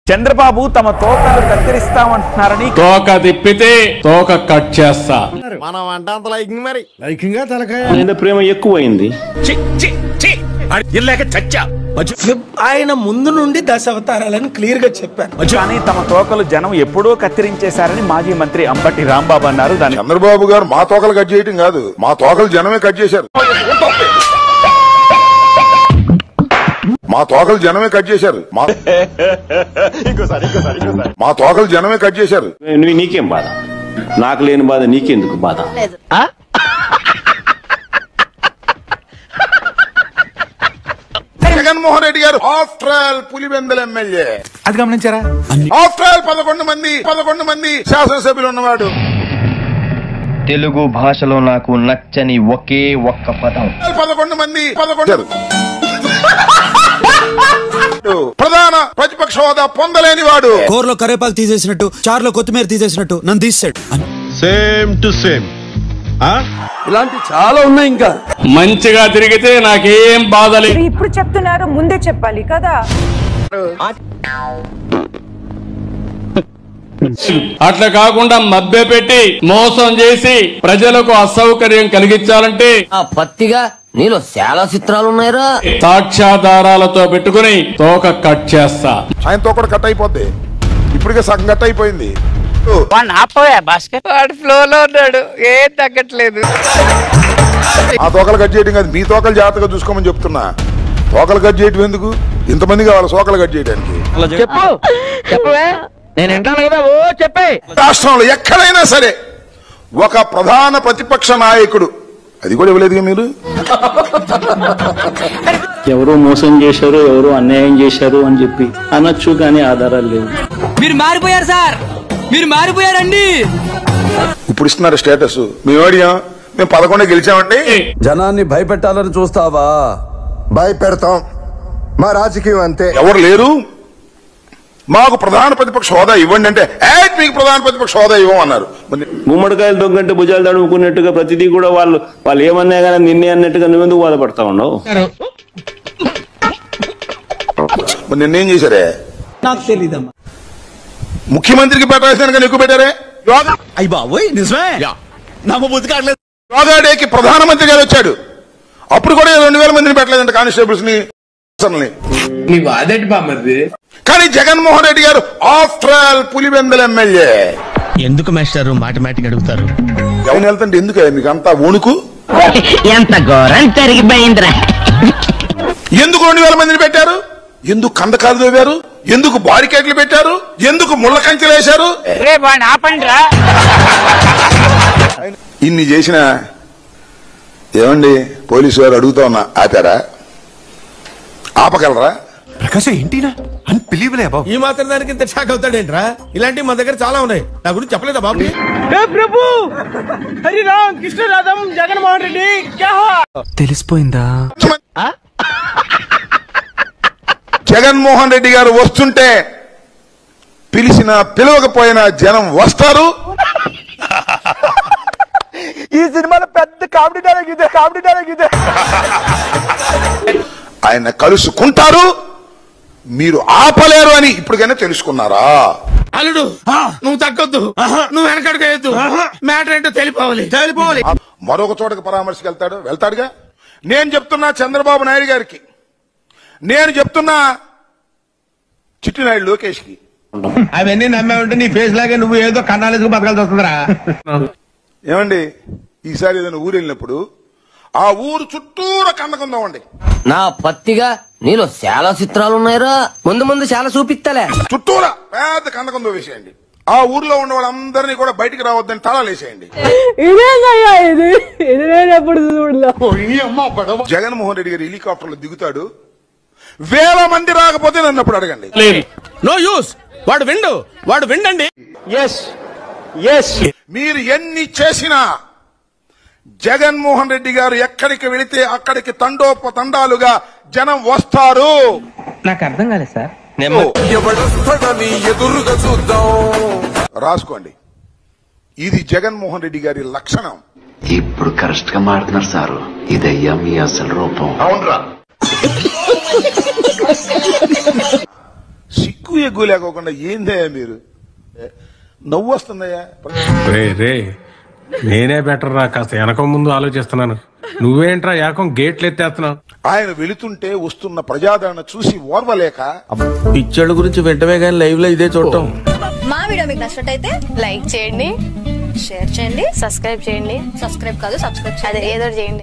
చంద్రబాబు తమ తోకలు కత్తిరిస్తామంటున్నారని తోక తిప్పితే తోక కట్ చేస్తా. మనం అంటే అంత లైకింగ్ మరి లైకింగా తలకాయ ప్రేమ ఎక్కువైంది. ఆయన ముందు నుండి 10 అవతారాలని క్లియర్ గా చెప్పారు. కానీ తమ తోకలు జనం ఎప్పుడో కత్తిరించేశారని మాజీ మంత్రి అంబటి రాంబాబు అన్నారు. దాని చంద్రబాబు గారు మా తోకలు కట్ చేయటం కాదు, మా తోకలు జనమే కట్ చేశారు. మా తోకలు జనమే కట్ చేశారు. మా తోకలు జనమే కట్ చేశారు. నీకేం బాధ? నాకు లేని బాధ నీకెందుకు బాధ? జగన్మోహన్ రెడ్డి గారు ఆఫ్టర్ ఆల్ పులివెందుల ఎమ్మెల్యే, అది గమనించారా? ఆఫ్టర్ ఆల్ 11 మంది శాసనసభ్యులు ఉన్నవాడు. తెలుగు భాషలో నాకు నచ్చని ఒకే ఒక్క పదం 11 మంది ప్రధాన ప్రతిపక్ష హోదా పొందలేని వాడు. కూరలో కరేపాకు తీసేసినట్టు, చారులో కొత్తిమీర తీసేసినట్టు నన్ను తీసాడు. Same to same. ఇలాంటి చాలా ఉన్నాయి. ఇంకా మంచిగా తిరిగితే నాకేం బాధ లేదు. ఇప్పుడు చెప్తున్నారు, ముందే చెప్పాలి కదా. అట్లా కాకుండా మభ్య పెట్టి మోసం చేసి ప్రజలకు అసౌకర్యం కలిగించాలంటే పత్తిగా నీలో చాలా చిత్రాలున్నాయిరా. సాక్ష్యాధారాలతో పెట్టుకుని తోక కట్ చేస్తా. ఆయనతో కూడా కట్ అయిపోద్ది. ఇప్పటికే సగం కట్ అయిపోయింది. ఫ్లోలో ఉన్నాడు, ఏం తగ్గట్లేదు. ఆ తోకలు కట్ చేయడం కాదు, మీ తోకలు జాగ్రత్తగా చూసుకోమని చెప్తున్నా. తోకలు కట్ చేయటం ఎందుకు? ఇంతమంది కావాలి తోకలు కట్ చేయడానికి. చెప్పు చెప్పవే, నేను వింటాను కదా. ఓ చెప్పే. రాష్ట్రంలో ఎక్కడైనా సరే ఒక ప్రధాన ప్రతిపక్ష నాయకుడు, అది కూడా ఇవ్వలేదుగా మీరు. ఎవరు మోసం చేశారు, ఎవరు అన్యాయం చేశారు అని చెప్పి అనొచ్చు, కానీ ఆధారాలు లేవు. మీరు మారిపోయారు సార్, మీరు మారిపోయారండి. ఇప్పుడు ఇస్తున్నారు స్టేటస్. మేము ఓడియాం, మేము 11 గెలిచామండి. జనాన్ని భయపెట్టాలని చూస్తావా? భయపెడతాం, మా రాజకీయం అంతే. ఎవరు లేరు, మాకు ప్రధాన ప్రతిపక్ష హోదా ఇవ్వండి అంటే మీకు ప్రధాన ప్రతిపక్ష హోదా ఇవ్వమన్నారు. గుమ్మడికాయలు దొంగంటే భుజాలు తడుముకున్నట్టుగా ప్రతిదీ కూడా వాళ్ళు ఏమన్నా కానీ నిన్నే అన్నట్టుగా నువ్వెందుకు బాధపడతా ఉన్నావు? నిన్నేం చేశారే? నాకు తెలీదమ్మా. ముఖ్యమంత్రికి పెట్టాల్సిన కానీ ఎక్కువ పెట్టారే. అయ్యి బాబోయ్, నిజమే. నమ్మబుద్ధి కావట్లేదు. యోగా డేకి ప్రధానమంత్రి గారు వచ్చాడు, అప్పుడు కూడా 2000 మందిని పెట్టలేదంట కానిస్టేబుల్స్ ని. కానీ జగన్మోహన్ రెడ్డి గారు ఆఫ్టర్ ఆల్ పులివెందుల ఎమ్మెల్యే. ఎందుకు మాస్టారు మాటిమాటికి అడుగుతారు? ఎవరిని వెళ్తుంటే ఎందుకు మీకు అంతా వణుకు? ఎంత ఘోరం జరిగిపోయిందిరా. ఎందుకు 2000 మందిని పెట్టారు? ఎందుకు కందకాలు తవ్వారు? ఎందుకు బారికేట్లు పెట్టారు? ఎందుకు ముళ్ళ కంచెలు వేశారు? ఇన్ని చేసిన ఏమండి పోలీసు వారు అడుగుతా ఉన్నా, ఆపారా? ఆపగలరా? ప్రకాశం ఏంటినా అన్బిలీవబుల్ బాబు. ఈ మాత్రం దానికి ఇంత షాక్ అవుతాడేంట్రా? ఇలాంటివి మన దగ్గర చాలా ఉన్నాయి. నా గురించి చెప్పలేదా బాబు? ప్రభు హరిరామ్ కృష్ణరాధం జగన్మోహన్ రెడ్డి తెలిసిపోయిందా? జగన్మోహన్ రెడ్డి గారు వస్తుంటే పిలిచిన పిలవకపోయినా జనం వస్తారు. ఈ సినిమాలో పెద్ద కామెడీ డైలాగ్ ఇదే. ఆయన కలుసుకుంటారు, మీరు ఆపలేరు అని ఇప్పటికైనా తెలుసుకున్నారా? అల్లుడు నువ్వు తగ్గొద్దు, నువ్వు వెనకడుగు, మ్యాటర్ ఏంటో తెలిపోవాలి. మరొక చోటకి పరామర్శకు వెళ్తాడుగా. నేను చెప్తున్నా చంద్రబాబు నాయుడు గారికి, నేను చెప్తున్నా చిట్టినాయుడు లోకేష్ కి, అవన్నీ నమ్మే ఉంటే నీ ఫేస్ లాగే నువ్వు ఏదో కన్నాలేసుకు బతకాల్సి వస్తుందిరా. ఏమండి ఈసారి ఏదైనా ఊరు వెళ్ళినప్పుడు ఆ ఊరు చుట్టూరా కందకుందామండి. నా పత్తిగా నీలో చాలా చిత్రాలున్నాయిరా. ముందు చాలా చూపిస్తలే. చుట్టూరా పెద్ద కందకుందో వేసేయండి. ఆ ఊర్లో ఉన్న వాళ్ళందరినీ కూడా బయటికి రావద్దని తాళాలు వేసేయండి. జగన్మోహన్ రెడ్డి గారు హెలికాప్టర్ లో దిగుతాడు, 1000 మంది రాకపోతే నన్ను అప్పుడు అడగండి. నో యూస్, వాడు విండండి. మీరు ఎన్ని చేసినా జగన్మోహన్ రెడ్డి గారు ఎక్కడికి వెళితే అక్కడికి తండోపతండాలుగా జనం వస్తారు. నాకు అర్థం కాలేదు సార్. రాసుకోండి, ఇది జగన్మోహన్ రెడ్డి గారి లక్షణం. ఇప్పుడు కరెక్ట్ గా మాట్లాడుతున్నారు సారు. ఇదయ్యా మీ అసలు రూపం. అవునరా? సిగ్గు ఎగ్గు సిగ్గు లేకోకుండా ఏందయ్యా మీరు? నవ్వు వస్తుందయ్యా. రే నేనే బెటర్ రా, కాస్త వెనక ముందు ఆలోచిస్తున్నాను. నువ్వేంట్రా ఏకం గేట్లు ఎత్తేస్తున్నావు? ఆయన వెళుతుంటే వస్తున్న ప్రజాదరణ చూసి ఓర్వలేక పిచ్చోళ్ళ గురించి వెంటనే కానీ లైవ్ లో ఇదే చూడటం. మా వీడియో మీకు నచ్చినట్టయితే లైక్ చేయండి, షేర్ చేయండి, సబ్స్క్రైబ్ చేయండి. సబ్స్క్రైబ్ కాదు, సబ్స్క్రైబ్ అదే ఏదో చేయండి.